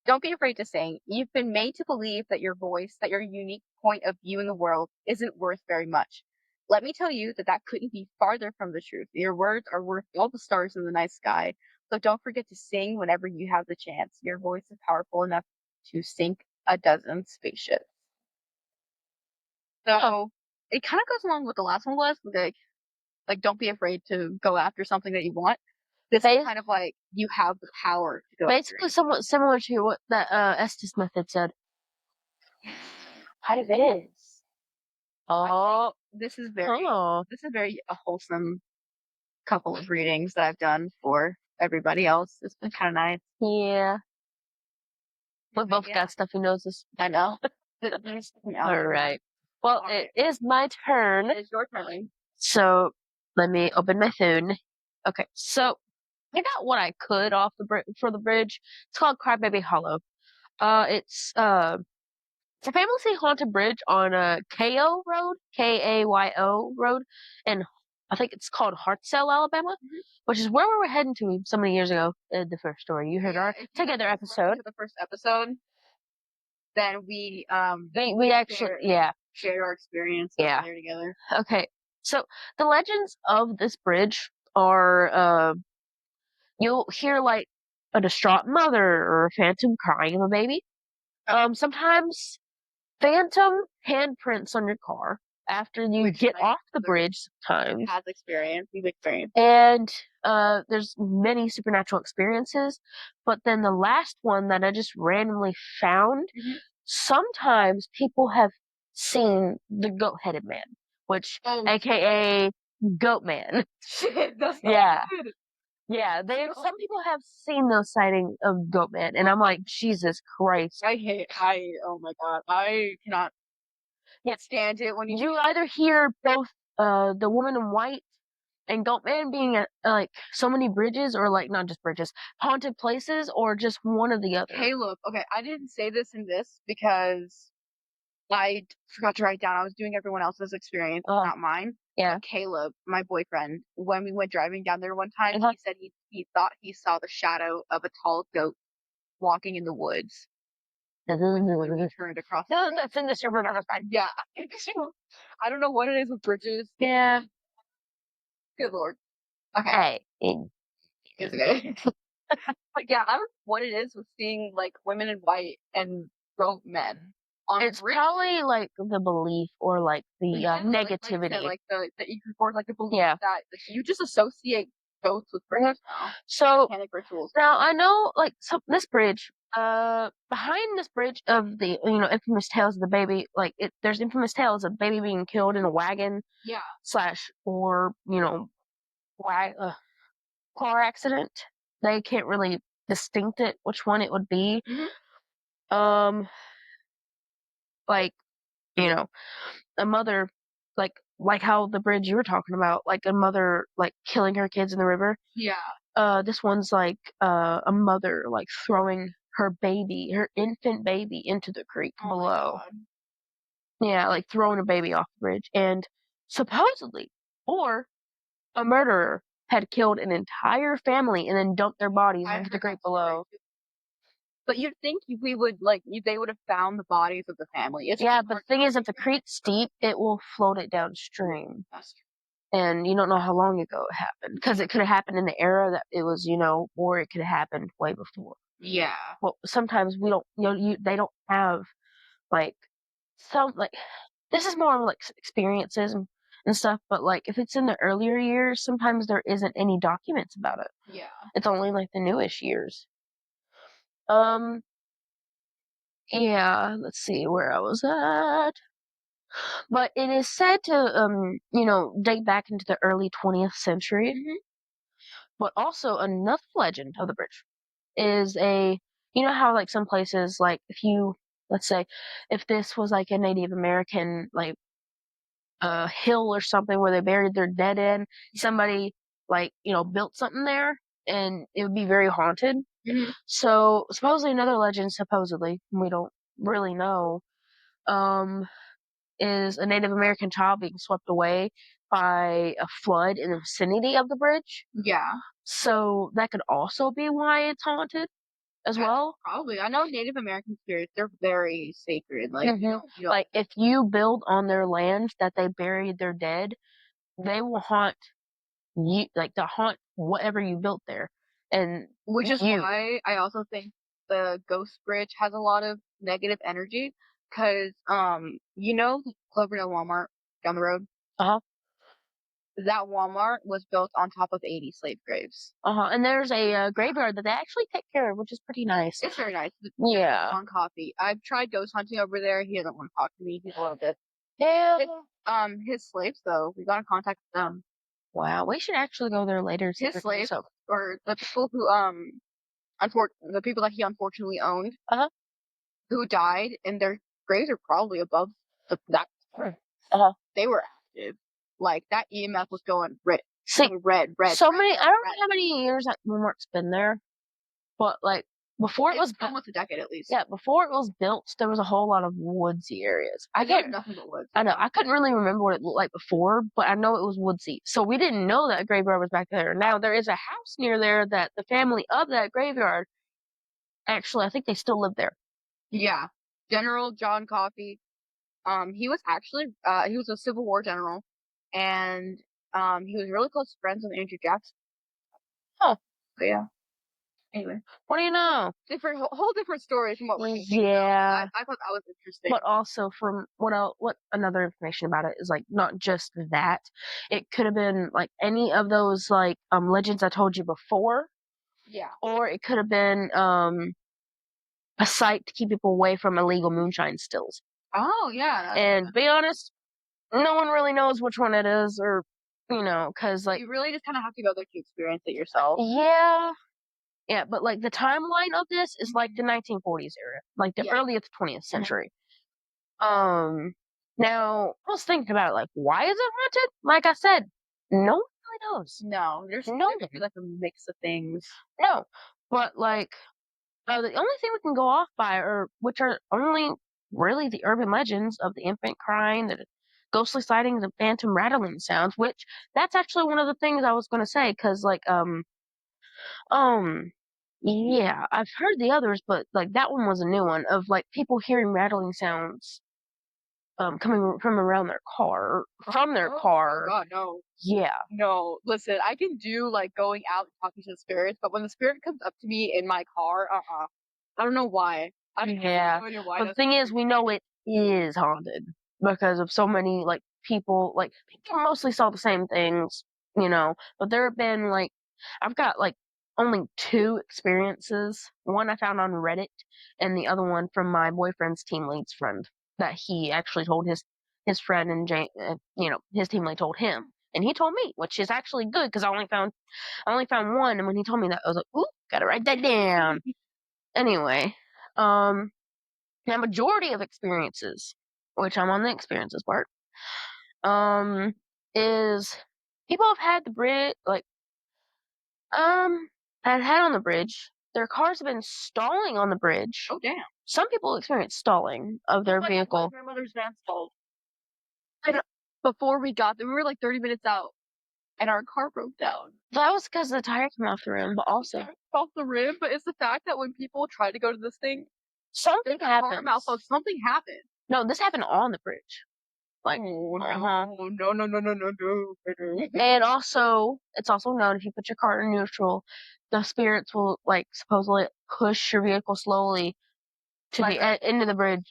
Speaker 2: Don't be afraid to sing. You've been made to believe that your voice, that your unique point of view in the world isn't worth very much. Let me tell you that that couldn't be farther from the truth. Your words are worth all the stars in the night sky. So don't forget to sing whenever you have the chance. Your voice is powerful enough to sink a dozen spaceships. So it kind of goes along with the last one was like don't be afraid to go after something that you want. This is kind of like you have the power to go.
Speaker 1: Basically, somewhat similar to what that Estes method said.
Speaker 2: Kind of is.
Speaker 1: Oh,
Speaker 2: this is very a wholesome couple of readings that I've done for everybody else. It's been kind of nice.
Speaker 1: Yeah. We both got stuffy noses.
Speaker 2: I know.
Speaker 1: All right. Well, it is my turn.
Speaker 2: It's your turn.
Speaker 1: So let me open my phone. Okay, so I got what I could off for the bridge. It's called Crybaby Hollow. It's a famously haunted bridge on Kayo Road, Kayo Road, and I think it's called Hartselle, Alabama, which is where we were heading to so many years ago in the first story. You heard our together episode.
Speaker 2: The first episode. Then we
Speaker 1: actually
Speaker 2: shared our experience there together.
Speaker 1: Okay, so the legends of this bridge are you'll hear like a distraught mother or a phantom crying of a baby. Sometimes phantom handprints on your car after you get off the bridge sometimes.
Speaker 2: We've experienced.
Speaker 1: And there's many supernatural experiences, but then the last one that I just randomly found, sometimes people have seen the goat-headed man, which aka Goat Man.
Speaker 2: Shit, that's not good.
Speaker 1: Yeah, some people have seen those sightings of Goat Man, and I'm like, Jesus Christ.
Speaker 2: Oh my God, I cannot stand it when
Speaker 1: you either hear both the woman in white and Goat Man being at like so many bridges, or like not just bridges, haunted places, or just one or the other.
Speaker 2: Hey, look, okay, I didn't say this in this because I forgot to write down. I was doing everyone else's experience,
Speaker 1: Oh,
Speaker 2: not mine.
Speaker 1: yeah.
Speaker 2: But Caleb, my boyfriend, when we went driving down there one time,
Speaker 1: Uh-huh.
Speaker 2: he said he thought he saw the shadow of a tall goat walking in the woods when we turned across.
Speaker 1: No, that's in the server other side.
Speaker 2: Yeah. I don't know what it is with bridges.
Speaker 1: Yeah.
Speaker 2: Good lord. Okay.
Speaker 1: Hey.
Speaker 2: It's okay. But yeah, I don't know what it is with seeing like women in white and grown men on
Speaker 1: It's
Speaker 2: bridges.
Speaker 1: probably like the belief or like the
Speaker 2: Yeah, like I said,
Speaker 1: negativity.
Speaker 2: like the eerie report, like the belief
Speaker 1: Yeah.
Speaker 2: that like, you just associate ghosts with bridges now.
Speaker 1: So
Speaker 2: Satanic rituals.
Speaker 1: now I know, like, so this bridge, behind this bridge of the infamous tales of the baby, like there's infamous tales of baby being killed in a wagon
Speaker 2: Yeah.
Speaker 1: slash or car accident. They can't really distinct it which one it would be. Um, like you know, a mother, like how the bridge you were talking about, like a mother like killing her kids in the river.
Speaker 2: Yeah.
Speaker 1: This one's like a mother like throwing her infant baby into the creek
Speaker 2: Oh my
Speaker 1: below.
Speaker 2: god.
Speaker 1: Yeah, like throwing a baby off the bridge. And supposedly, or a murderer had killed an entire family and then dumped their bodies
Speaker 2: I
Speaker 1: into the
Speaker 2: heard
Speaker 1: creek
Speaker 2: that story
Speaker 1: below.
Speaker 2: too. But you'd think we would like they would have found the bodies of the family. It's
Speaker 1: Yeah,
Speaker 2: really
Speaker 1: but
Speaker 2: hard
Speaker 1: the
Speaker 2: to
Speaker 1: thing is, if
Speaker 2: find
Speaker 1: the
Speaker 2: them.
Speaker 1: creek's steep, it will float it downstream.
Speaker 2: That's true.
Speaker 1: And you don't know how long ago it happened. Because it could have happened in the era that it was, or it could have happened way before.
Speaker 2: Yeah.
Speaker 1: Well, sometimes we don't, they don't have, like, like, this is more like experiences and stuff, but like, if it's in the earlier years, sometimes there isn't any documents about it.
Speaker 2: Yeah.
Speaker 1: It's only like the newish years. Um, yeah, let's see where I was at. But it is said to, date back into the early 20th century. But also another legend of the bridge is how like some places, like if you, let's say, if this was like a Native American, like a hill or something where they buried their dead in, somebody like, built something there and it would be very haunted. So supposedly another legend, supposedly, we don't really know, um, is a Native American child being swept away by a flood in the vicinity of the bridge.
Speaker 2: Yeah.
Speaker 1: So that could also be why it's haunted as well.
Speaker 2: Probably. I know Native American spirits, they're very sacred. Like,
Speaker 1: Like if you build on their land that they buried their dead, they will haunt you, like to haunt whatever you built there. And
Speaker 2: which is why I also think the Ghost Bridge has a lot of negative energy. Cause, the Cloverdale Walmart down the road?
Speaker 1: uh-huh,
Speaker 2: That Walmart was built on top of 80 slave graves.
Speaker 1: and there's a graveyard that they actually take care of, which is pretty nice.
Speaker 2: It's very nice.
Speaker 1: Yeah.
Speaker 2: On coffee. I've tried ghost hunting over there. He doesn't want to talk to me. He's a little bit.
Speaker 1: Yeah.
Speaker 2: His slaves though, we got in contact with them.
Speaker 1: Wow, we should actually go there later.
Speaker 2: His slaves, or the people who the people that he unfortunately owned,
Speaker 1: Uh-huh.
Speaker 2: who died, and their graves are probably above that.
Speaker 1: Uh-huh.
Speaker 2: They were active. Like that EMF was going red,
Speaker 1: See,
Speaker 2: red.
Speaker 1: So many. I don't know how many years that Moonmark's been there, but like before it was
Speaker 2: almost a decade at least.
Speaker 1: Yeah, before it was built, there was a whole lot of woodsy areas.
Speaker 2: Nothing but woods.
Speaker 1: I know. I couldn't really remember what it looked like before, but I know it was woodsy. So we didn't know that graveyard was back there. Now there is a house near there that the family of that graveyard, actually, I think they still live there.
Speaker 2: Yeah, General John Coffey. He was actually he was a Civil War general, and he was really close friends with Andrew Jackson.
Speaker 1: Oh,
Speaker 2: but yeah. Anyway,
Speaker 1: what do you know?
Speaker 2: Whole different stories from what we're
Speaker 1: Yeah.
Speaker 2: I thought that was interesting.
Speaker 1: But also from what another information about it is, like, not just that. It could have been like any of those like legends I told you before.
Speaker 2: Yeah.
Speaker 1: Or it could have been a site to keep people away from illegal moonshine stills.
Speaker 2: Oh yeah.
Speaker 1: And to be honest, no one really knows which one it is, or because like
Speaker 2: you really just kind of have to go there to experience it yourself.
Speaker 1: Yeah, but like the timeline of this is like the 1940s era, like the earliest 20th century. Now I was thinking about it, like, why is it haunted? Like I said, no one really knows.
Speaker 2: No, there's like a mix of things.
Speaker 1: No, but like the only thing we can go off by, or which are only really the urban legends of the infant crying, the ghostly sightings, and phantom rattling sounds. Which that's actually one of the things I was gonna say, cause um, yeah, I've heard the others, but like that one was a new one of like people hearing rattling sounds coming from around their car, from their
Speaker 2: Oh
Speaker 1: car.
Speaker 2: God, no.
Speaker 1: Yeah.
Speaker 2: No, listen, I can do like going out and talking to the spirits, but when the spirit comes up to me in my car, I don't know why. I have
Speaker 1: Yeah.
Speaker 2: no idea why
Speaker 1: But the
Speaker 2: that's
Speaker 1: thing is,
Speaker 2: freaky.
Speaker 1: we know it is haunted because of so many like people mostly saw the same things, you know. But there have been like I've got like only two experiences. One I found on Reddit, and the other one from my boyfriend's team lead's friend that he actually told his friend and his team lead told him, and he told me, which is actually good because I only found one, and when he told me that, I was like, ooh, gotta write that down. Anyway, um, now majority of experiences, which I'm on the experiences part, um, is people have had the bridge, um, had on the bridge. Their cars have been stalling on the bridge.
Speaker 2: Oh damn.
Speaker 1: Some people experience stalling of their
Speaker 2: My
Speaker 1: vehicle.
Speaker 2: grandmother's van stalled. And before we got there, we were like 30 minutes out, and our car broke down.
Speaker 1: That was because the tire came off the rim, but also
Speaker 2: Off the rim, but it's the fact that when people try to go to this thing,
Speaker 1: something
Speaker 2: there's a car
Speaker 1: happens.
Speaker 2: malfunction. Something happened.
Speaker 1: No, this happened on the bridge. Like,
Speaker 2: Oh
Speaker 1: uh-huh.
Speaker 2: no, no, no, no, no, no.
Speaker 1: And also, it's also known if you put your car in neutral, the spirits will like supposedly push your vehicle slowly to the into the bridge.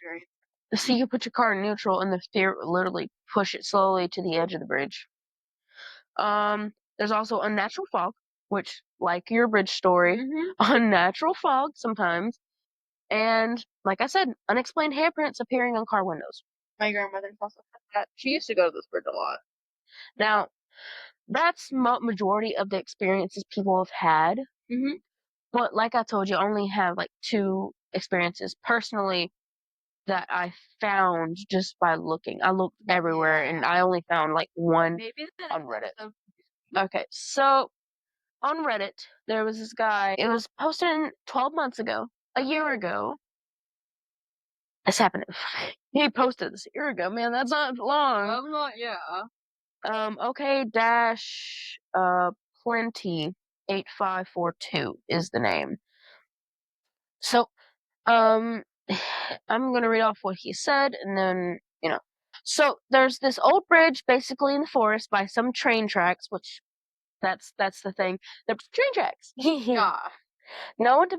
Speaker 1: So you put your car in neutral, and the spirit will literally push it slowly to the edge of the bridge. There's also unnatural fog, which, like your bridge story, unnatural fog sometimes, and like I said, unexplained handprints appearing on car windows.
Speaker 2: My grandmother also had that. She used to go to this bridge a lot.
Speaker 1: Now, that's majority of the experiences people have had. But like I told you, I only have like two experiences personally that I found just by looking. I looked everywhere and I only found like one on Reddit. Okay, so on Reddit, there was this guy. It was posted 12 months ago, a year ago. This happened. He posted this a year ago. Man, that's not long.
Speaker 2: I'm not, yeah.
Speaker 1: Okay, dash, plenty 8542 is the name. So, um, I'm gonna read off what he said, and then So there's this old bridge, basically in the forest, by some train tracks, which that's the thing. The train tracks.
Speaker 2: Yeah.
Speaker 1: known to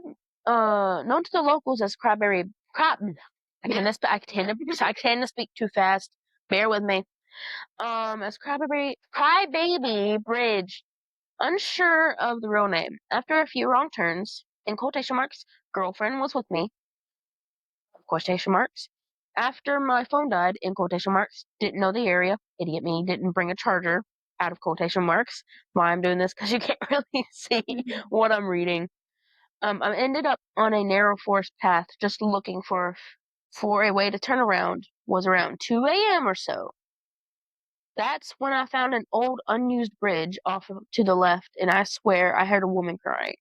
Speaker 1: known to the locals as Crab. I tend to speak too fast. Bear with me. As Crybaby Bridge. Unsure of the real name. After a few wrong turns, in quotation marks, girlfriend was with me, quotation marks. After my phone died, in quotation marks, didn't know the area, idiot me, didn't bring a charger, out of quotation marks. Why I'm doing this, because you can't really see what I'm reading. I ended up on a narrow forest path, just looking for a way to turn around. Was around 2 a.m. or so. That's when I found an old unused bridge to the left, and I swear I heard a woman crying.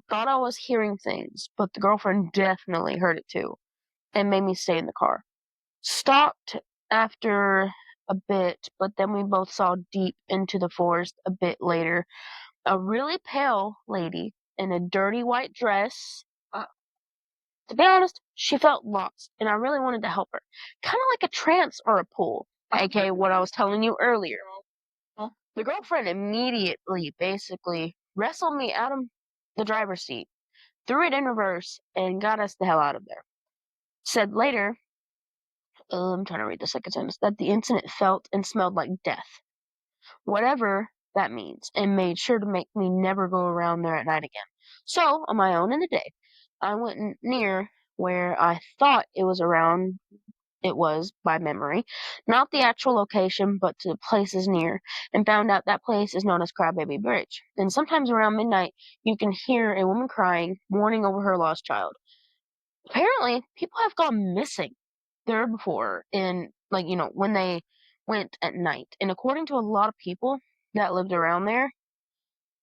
Speaker 1: Thought I was hearing things, but the girlfriend definitely heard it too, and made me stay in the car. Stopped after a bit, but then we both saw deep into the forest a bit later. A really pale lady in a dirty white dress. To be honest, she felt lost, and I really wanted to help her. Kind of like a trance or a pull, aka what I was telling you earlier. The girlfriend immediately, basically, wrestled me out of the driver's seat, threw it in reverse, and got us the hell out of there. Said later, I'm trying to read the second sentence, that the incident felt and smelled like death, whatever that means, and made sure to make me never go around there at night again. So, on my own in the day, I went near where I thought it was by memory, not the actual location, but to places near, and found out that place is known as Crybaby Bridge. And sometimes around midnight, you can hear a woman crying, mourning over her lost child. Apparently, people have gone missing there before, in when they went at night. And according to a lot of people that lived around there,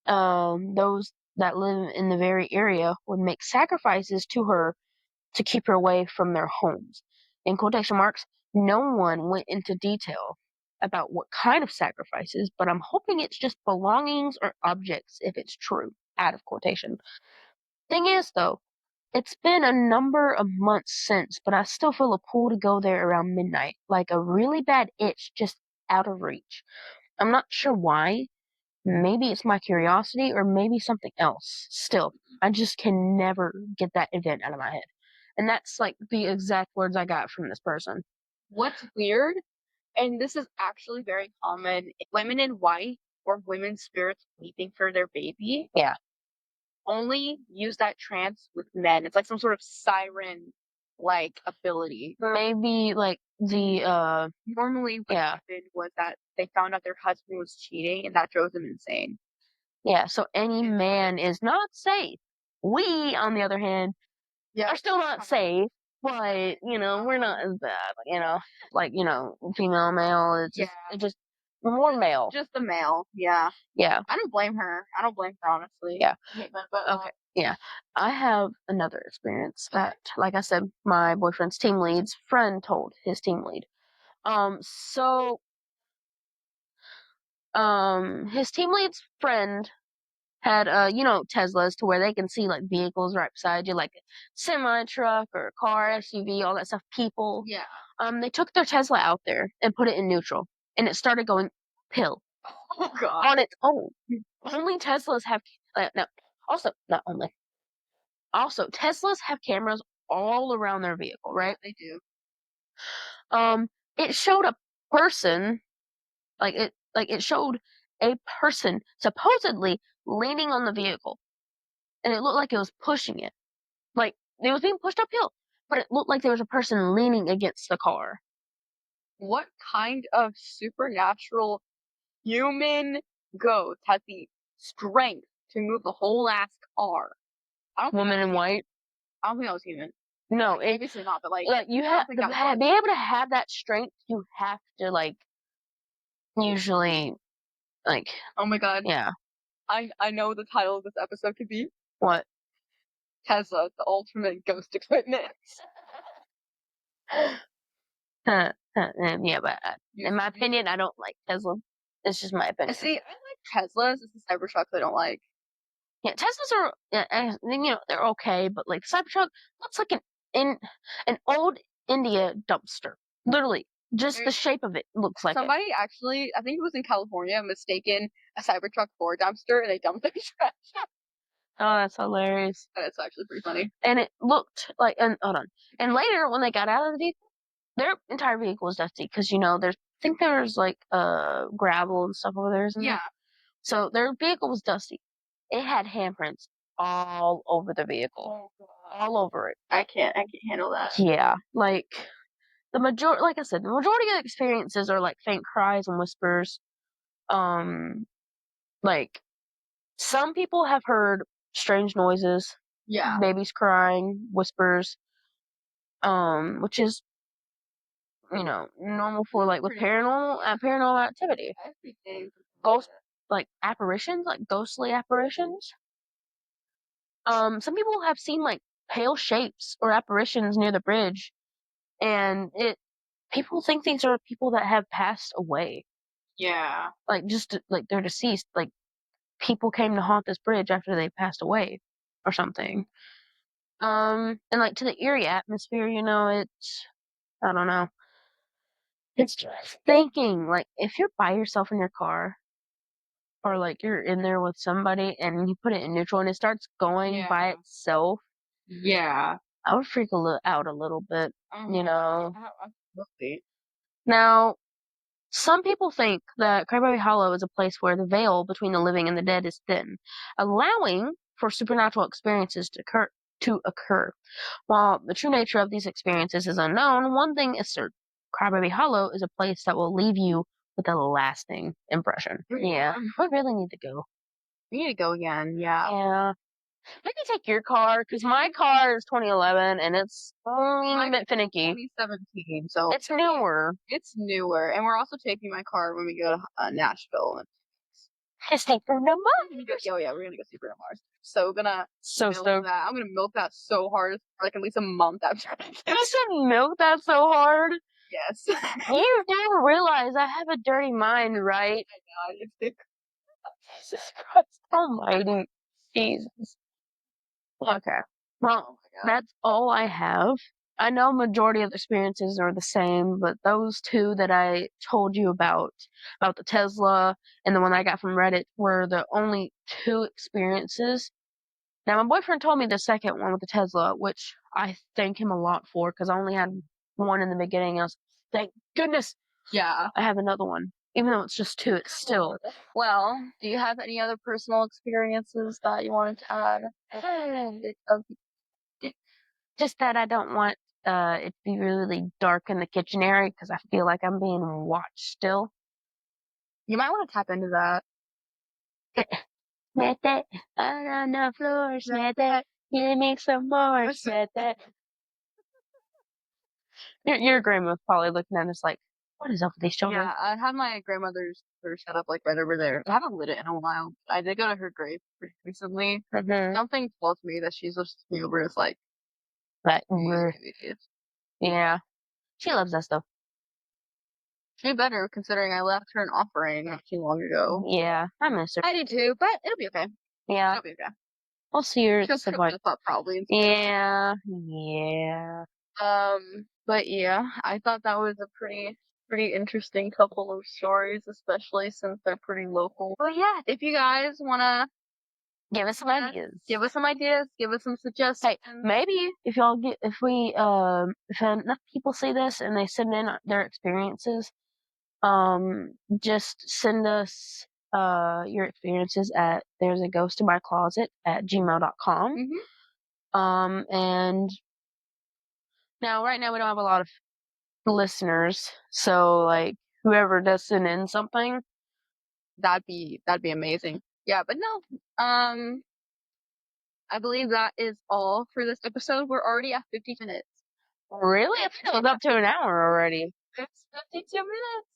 Speaker 1: those that live in the very area would make sacrifices to her to keep her away from their homes. in quotation marks, no one went into detail about what kind of sacrifices, but I'm hoping it's just belongings or objects if it's true, out of quotation. Thing is, though, it's been a number of months since, but I still feel a pull to go there around midnight, like a really bad itch just out of reach. I'm not sure why. Maybe it's my curiosity or maybe something else. Still, I just can never get that event out of my head. And that's like the exact words I got from this person.
Speaker 2: What's weird, and this is actually very common, women in white or women's spirits weeping for their baby
Speaker 1: Yeah.
Speaker 2: only use that trance with men. It's like some sort of siren like ability.
Speaker 1: Maybe like the
Speaker 2: Normally what
Speaker 1: yeah.
Speaker 2: happened was that they found out their husband was cheating and that drove them insane.
Speaker 1: Yeah, so any man is not safe. We, on the other hand, are still not safe, but we're not as bad, like, female, male, it's just more male.
Speaker 2: Just the male, yeah.
Speaker 1: Yeah.
Speaker 2: I don't blame her. I don't blame her, honestly.
Speaker 1: Yeah.
Speaker 2: But
Speaker 1: Okay. Yeah. I have another experience that, like I said, my boyfriend's team lead's friend told his team lead. So, his team lead's friend had Teslas to where they can see like vehicles right beside you, like a semi truck or a car, SUV, all that stuff, people.
Speaker 2: yeah.
Speaker 1: They took their Tesla out there and put it in neutral, and it started going pill
Speaker 2: Oh god.
Speaker 1: on its own. Only Teslas have no. Also, not only. Also, Teslas have cameras all around their vehicle, right?
Speaker 2: They do.
Speaker 1: It showed a person, it showed a person supposedly leaning on the vehicle, and it looked like it was pushing it. Like, it was being pushed uphill, but it looked like there was a person leaning against the car.
Speaker 2: What kind of supernatural human ghost has the strength to move the whole ass car? I don't
Speaker 1: Woman in white?
Speaker 2: I don't think that was human.
Speaker 1: No,
Speaker 2: Obviously not, but like
Speaker 1: you
Speaker 2: I
Speaker 1: have
Speaker 2: don't think
Speaker 1: to
Speaker 2: that was.
Speaker 1: be able to have that strength, you have to, usually,
Speaker 2: Oh my god.
Speaker 1: yeah.
Speaker 2: I know what the title of this episode could be.
Speaker 1: What?
Speaker 2: Tesla, the ultimate ghost equipment.
Speaker 1: Yeah, but in my opinion, I don't like Tesla. It's just my opinion.
Speaker 2: See, I like Teslas. It's the Cybertrucks I don't like.
Speaker 1: Yeah, Teslas are, they're okay, but like Cybertruck looks like an old India dumpster. Literally, just the shape of it looks like it.
Speaker 2: Somebody actually, I think it was in California, mistaken a Cybertruck for a dumpster, and they dumped their trash.
Speaker 1: Oh, that's hilarious.
Speaker 2: That's actually pretty funny.
Speaker 1: And it looked like, and hold on. And later, when they got out of the vehicle, their entire vehicle was dusty because I think there's like gravel and stuff over there, isn't there?
Speaker 2: Yeah.
Speaker 1: So their vehicle was dusty. It had handprints all over the vehicle, all over it.
Speaker 2: I can't handle that.
Speaker 1: Yeah, like like I said, the majority of the experiences are like faint cries and whispers. Like some people have heard strange noises,
Speaker 2: Yeah.
Speaker 1: babies crying, whispers, which is normal for like with paranormal activity. Ghost like apparitions, like ghostly apparitions. Some people have seen like pale shapes or apparitions near the bridge, and people think these are people that have passed away.
Speaker 2: Yeah.
Speaker 1: Like just like they're deceased. Like people came to haunt this bridge after they passed away, or something. And like to the eerie atmosphere, it's I don't know. It's just thinking like if you're by yourself in your car, or like you're in there with somebody and you put it in neutral and it starts going by itself.
Speaker 2: Yeah.
Speaker 1: I would freak out a little bit,
Speaker 2: Absolutely.
Speaker 1: Now, some people think that Cranberry Hollow is a place where the veil between the living and the dead is thin, allowing for supernatural experiences to occur. While the true nature of these experiences is unknown, one thing is certain: Cranberry Hollow is a place that will leave you with a lasting impression. Yeah, I really need to go.
Speaker 2: We need to go again. Yeah.
Speaker 1: Yeah. Maybe take your car, because my car is 2011 and it's a bit finicky.
Speaker 2: 2017, so
Speaker 1: it's newer.
Speaker 2: It's newer, and we're also taking my car when we go to Nashville.
Speaker 1: Escape from the mud.
Speaker 2: Oh yeah, we're gonna go see Bruno Mars. So gonna
Speaker 1: So stoked.
Speaker 2: that. I'm gonna milk that so hard for like at least a month after.
Speaker 1: You should milk that so hard.
Speaker 2: Yes.
Speaker 1: You do realize I have a dirty mind, right?
Speaker 2: I know.
Speaker 1: Jesus Christ Almighty. Jesus. Okay. Well, that's all I have. I know majority of the experiences are the same, but those two that I told you about the Tesla and the one I got from Reddit, were the only two experiences. Now, my boyfriend told me the second one with the Tesla, which I thank him a lot for, because I only had one in the beginning. I was, thank goodness,
Speaker 2: Yeah.
Speaker 1: I have another one. Even though it's just two, it's still.
Speaker 2: Well, do you have any other personal experiences that you wanted to add?
Speaker 1: Just that I don't want it to be really dark in the kitchen area, because I feel like I'm being watched still.
Speaker 2: You might want to tap into that.
Speaker 1: Smack that on the floor, smack that. Give me some more, smack that. Your grandma's probably looking at us like, what is up with these children?
Speaker 2: Yeah, I have my grandmother's set up like right over there. I haven't lit it in a while. I did go to her grave recently. Something told me that she's just me over as like
Speaker 1: that. Yeah, she loves that stuff.
Speaker 2: She better, considering I left her an offering not too long ago.
Speaker 1: Yeah, I miss her.
Speaker 2: I do too, but it'll be okay.
Speaker 1: Yeah,
Speaker 2: it'll be okay.
Speaker 1: I'll see her
Speaker 2: She'll
Speaker 1: at some
Speaker 2: trip
Speaker 1: point.
Speaker 2: us up probably.
Speaker 1: Yeah.
Speaker 2: But yeah, I thought that was a pretty interesting couple of stories, especially since they're pretty local. But yeah, if you guys wanna
Speaker 1: give us some ideas,
Speaker 2: give us some suggestions.
Speaker 1: Hey, maybe if enough people see this and they send in their experiences, just send us your experiences at there's a ghost in my closet at gmail.com. And now right now we don't have a lot of listeners, so like whoever does send in something,
Speaker 2: that'd be amazing. Yeah, but no, I believe that is all for this episode. We're already at 50 minutes.
Speaker 1: Really? It was up to an hour already.
Speaker 2: It's 52 minutes.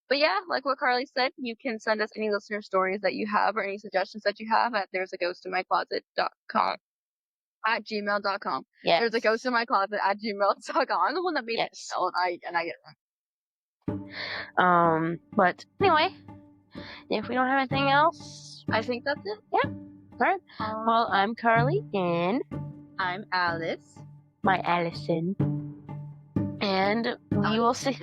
Speaker 2: But yeah, like what Carly said, you can send us any listener stories that you have or any suggestions that you have at there's a ghost in my closet.com at gmail.com.
Speaker 1: Yes.
Speaker 2: There's a ghost in my closet at gmail.com. I'm the one that made it, and I get it
Speaker 1: wrong. But anyway, if we don't have anything else,
Speaker 2: I think that's it.
Speaker 1: Yeah. All right. Well, I'm Carly and
Speaker 2: I'm Alice.
Speaker 1: My Allison. And we will see.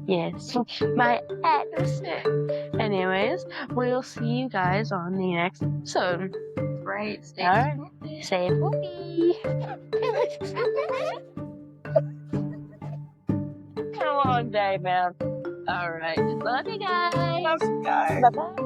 Speaker 1: Yes, my Allison. Anyways, we'll see you guys on the next episode.
Speaker 2: Right.
Speaker 1: All right. Stay spooky. It's a long day, man. All right. Love you guys.
Speaker 2: Love you guys.
Speaker 1: Bye-bye.